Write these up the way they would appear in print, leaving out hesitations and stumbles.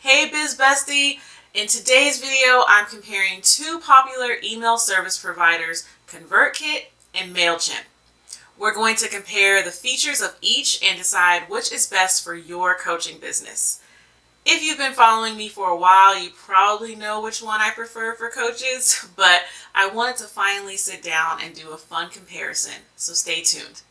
Hey Biz Bestie! In today's video, I'm comparing two popular email service providers, ConvertKit and Mailchimp. We're going to compare the features of each and decide which is best for your coaching business. If you've been following me for a while, you probably know which one I prefer for coaches, but I wanted to finally sit down and do a fun comparison, so stay tuned.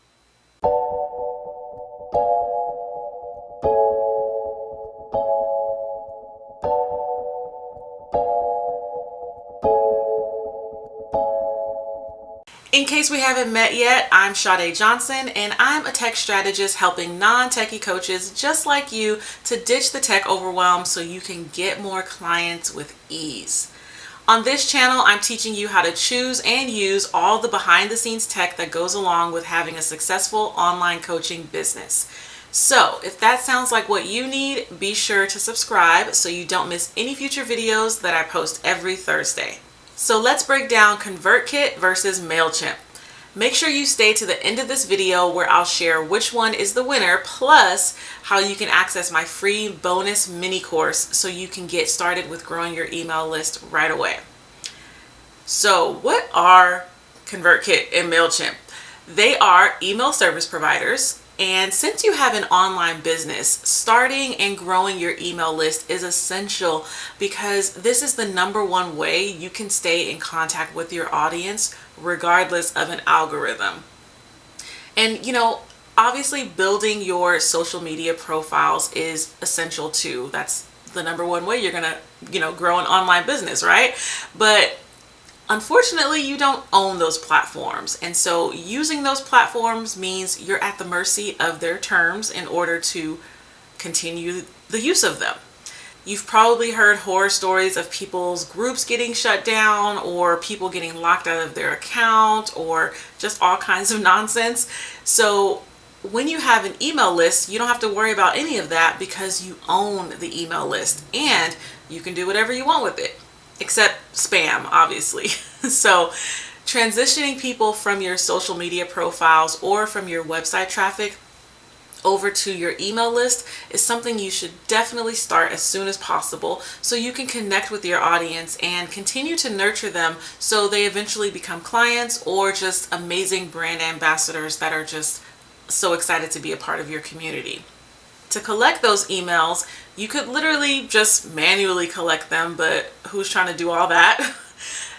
In case we haven't met yet, I'm Sha-day Johnson, and I'm a tech strategist helping non-techie coaches just like you to ditch the tech overwhelm so you can get more clients with ease. On this channel, I'm teaching you how to choose and use all the behind-the-scenes tech that goes along with having a successful online coaching business. So if that sounds like what you need, be sure to subscribe so you don't miss any future videos that I post every Thursday. So let's break down ConvertKit versus Mailchimp. Make sure you stay to the end of this video where I'll share which one is the winner, plus how you can access my free bonus mini course so you can get started with growing your email list right away. So what are ConvertKit and Mailchimp? They are email service providers. And since you have an online business, starting and growing your email list is essential because this is the #1 way you can stay in contact with your audience regardless of an algorithm. And obviously building your social media profiles is essential too. That's the #1 way you're gonna, grow an online business, right? But unfortunately, you don't own those platforms. And so using those platforms means you're at the mercy of their terms in order to continue the use of them. You've probably heard horror stories of people's groups getting shut down or people getting locked out of their account or just all kinds of nonsense. So when you have an email list, you don't have to worry about any of that because you own the email list and you can do whatever you want with it. Except spam, obviously. So transitioning people from your social media profiles or from your website traffic over to your email list is something you should definitely start as soon as possible so you can connect with your audience and continue to nurture them so they eventually become clients or just amazing brand ambassadors that are just so excited to be a part of your community. To collect those emails, you could literally just manually collect them, but who's trying to do all that?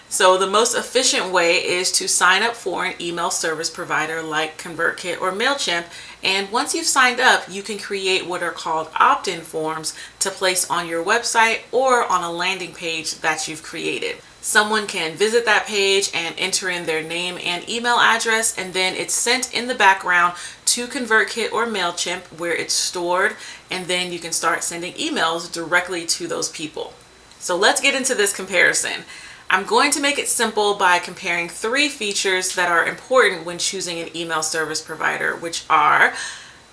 So the most efficient way is to sign up for an email service provider like ConvertKit or Mailchimp. And once you've signed up, you can create what are called opt-in forms to place on your website or on a landing page that you've created. Someone can visit that page and enter in their name and email address, and then it's sent in the background to ConvertKit or Mailchimp where it's stored, and then you can start sending emails directly to those people. So let's get into this comparison. I'm going to make it simple by comparing 3 features that are important when choosing an email service provider, which are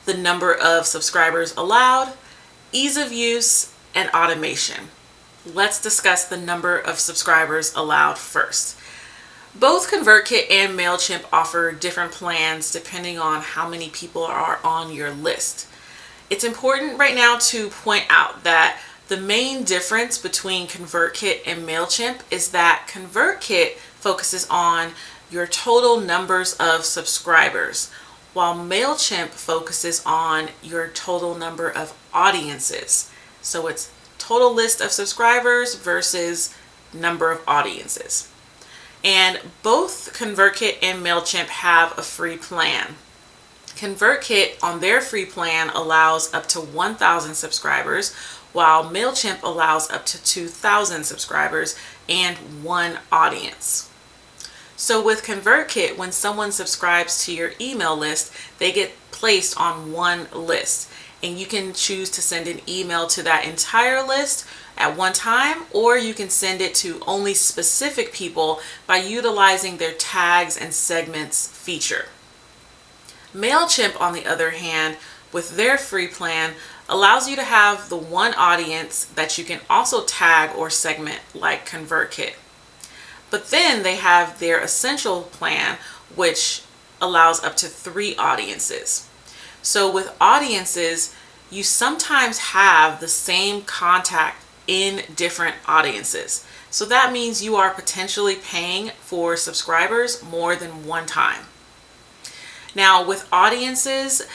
the number of subscribers allowed, ease of use, and automation. Let's discuss the number of subscribers allowed first. Both ConvertKit and Mailchimp offer different plans depending on how many people are on your list. It's important right now to point out that the main difference between ConvertKit and Mailchimp is that ConvertKit focuses on your total numbers of subscribers, while Mailchimp focuses on your total number of audiences. So it's total list of subscribers versus number of audiences. And both ConvertKit and Mailchimp have a free plan. ConvertKit on their free plan allows up to 1,000 subscribers, while Mailchimp allows up to 2,000 subscribers and 1 audience. So with ConvertKit, when someone subscribes to your email list, they get placed on one list. And you can choose to send an email to that entire list at one time, or you can send it to only specific people by utilizing their tags and segments feature. Mailchimp, on the other hand, with their free plan, allows you to have the one audience that you can also tag or segment like ConvertKit. But then they have their essential plan, which allows up to 3 audiences. So with audiences, you sometimes have the same contact in different audiences. So that means you are potentially paying for subscribers more than one time. Now, with audiences,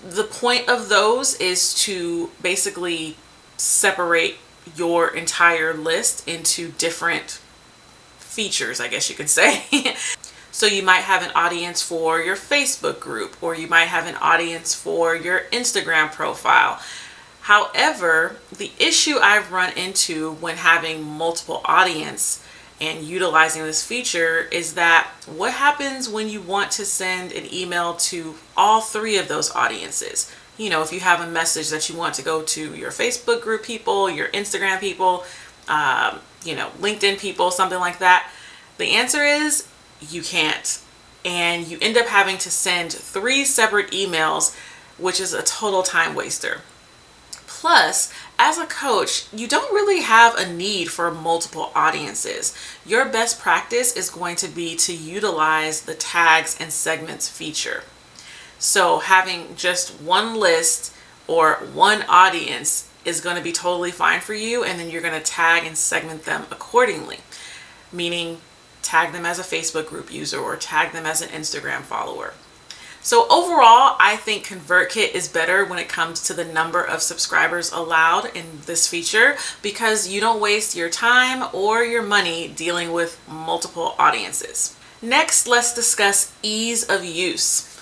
the point of those is to basically separate your entire list into different features, I guess you could say. So you might have an audience for your Facebook group, or you might have an audience for your Instagram profile. However, the issue I've run into when having multiple audience and utilizing this feature is that what happens when you want to send an email to all three of those audiences? You know, if you have a message that you want to go to your Facebook group people, your Instagram people, LinkedIn people, something like that. The answer is you can't. And you end up having to send 3 separate emails, which is a total time waster. Plus, as a coach, you don't really have a need for multiple audiences. Your best practice is going to be to utilize the tags and segments feature. So having just one list or one audience is going to be totally fine for you, and then you're going to tag and segment them accordingly. Meaning, tag them as a Facebook group user or tag them as an Instagram follower. So overall, I think ConvertKit is better when it comes to the number of subscribers allowed in this feature, because you don't waste your time or your money dealing with multiple audiences. Next, let's discuss ease of use.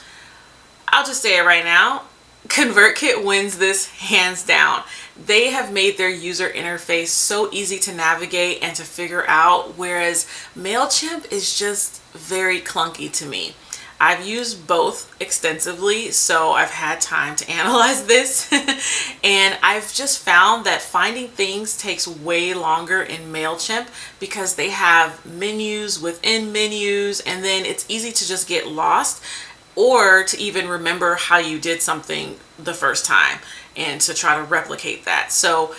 I'll just say it right now, ConvertKit wins this hands down. They have made their user interface so easy to navigate and to figure out, whereas Mailchimp is just very clunky to me. I've used both extensively, so I've had time to analyze this. And I've just found that finding things takes way longer in Mailchimp because they have menus within menus, and then it's easy to just get lost or to even remember how you did something the first time and to try to replicate that. So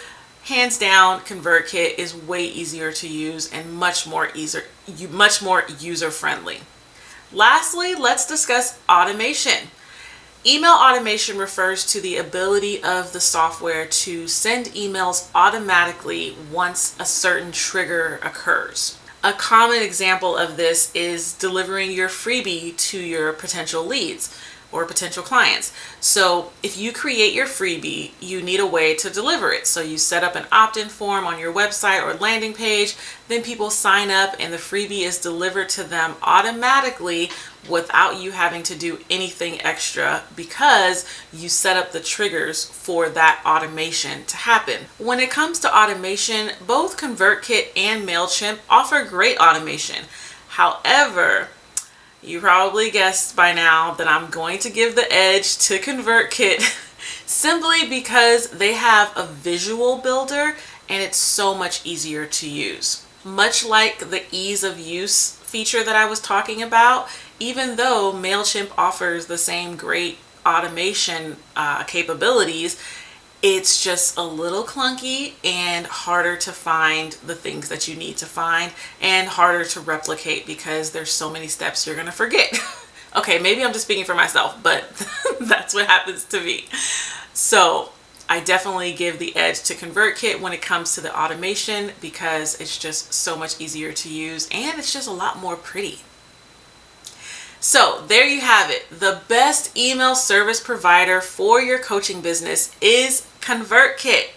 hands down, ConvertKit is way easier to use and much more user-friendly. Lastly, let's discuss automation. Email automation refers to the ability of the software to send emails automatically once a certain trigger occurs. A common example of this is delivering your freebie to your potential leads or potential clients. So if you create your freebie, you need a way to deliver it. So you set up an opt-in form on your website or landing page, then people sign up and the freebie is delivered to them automatically without you having to do anything extra, because you set up the triggers for that automation to happen. When it comes to automation, both ConvertKit and Mailchimp offer great automation. However, you probably guessed by now that I'm going to give the edge to ConvertKit simply because they have a visual builder and it's so much easier to use. Much like the ease of use feature that I was talking about, even though Mailchimp offers the same great automation capabilities, it's just a little clunky and harder to find the things that you need to find and harder to replicate because there's so many steps you're going to forget. Okay, maybe I'm just speaking for myself, but that's what happens to me. So I definitely give the edge to ConvertKit when it comes to the automation because it's just so much easier to use and it's just a lot more pretty. So there you have it. The best email service provider for your coaching business is ConvertKit.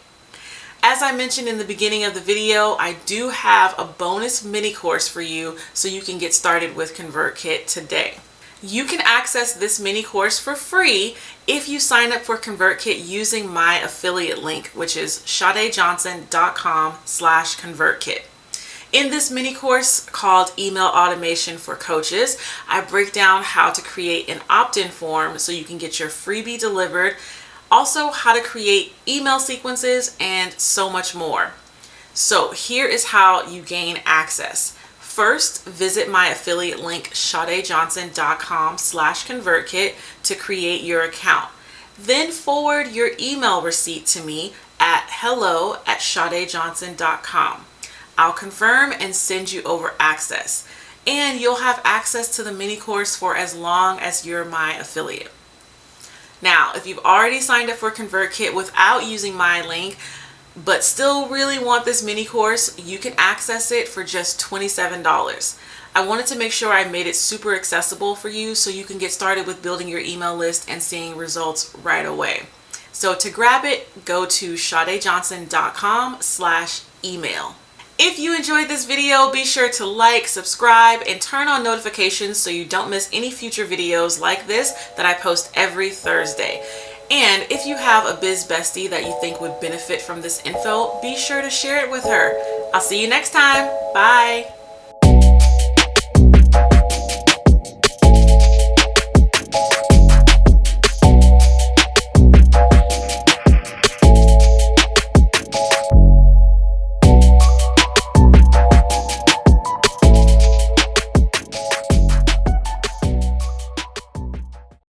As I mentioned in the beginning of the video, I do have a bonus mini course for you so you can get started with ConvertKit today. You can access this mini course for free if you sign up for ConvertKit using my affiliate link, which is shadayjohnson.com/ConvertKit. In this mini course called Email Automation for Coaches, I break down how to create an opt-in form so you can get your freebie delivered, also how to create email sequences, and so much more. So here is how you gain access. First, visit my affiliate link shadayjohnson.com/ConvertKit to create your account. Then forward your email receipt to me at hello@shadayjohnson.com. I'll confirm and send you over access, and you'll have access to the mini course for as long as you're my affiliate. Now, if you've already signed up for ConvertKit without using my link, but still really want this mini course, you can access it for just $27. I wanted to make sure I made it super accessible for you so you can get started with building your email list and seeing results right away. So to grab it, go to shadayjohnson.com/email. If you enjoyed this video, be sure to like, subscribe, and turn on notifications so you don't miss any future videos like this that I post every Thursday. And if you have a biz bestie that you think would benefit from this info, be sure to share it with her. I'll see you next time. Bye.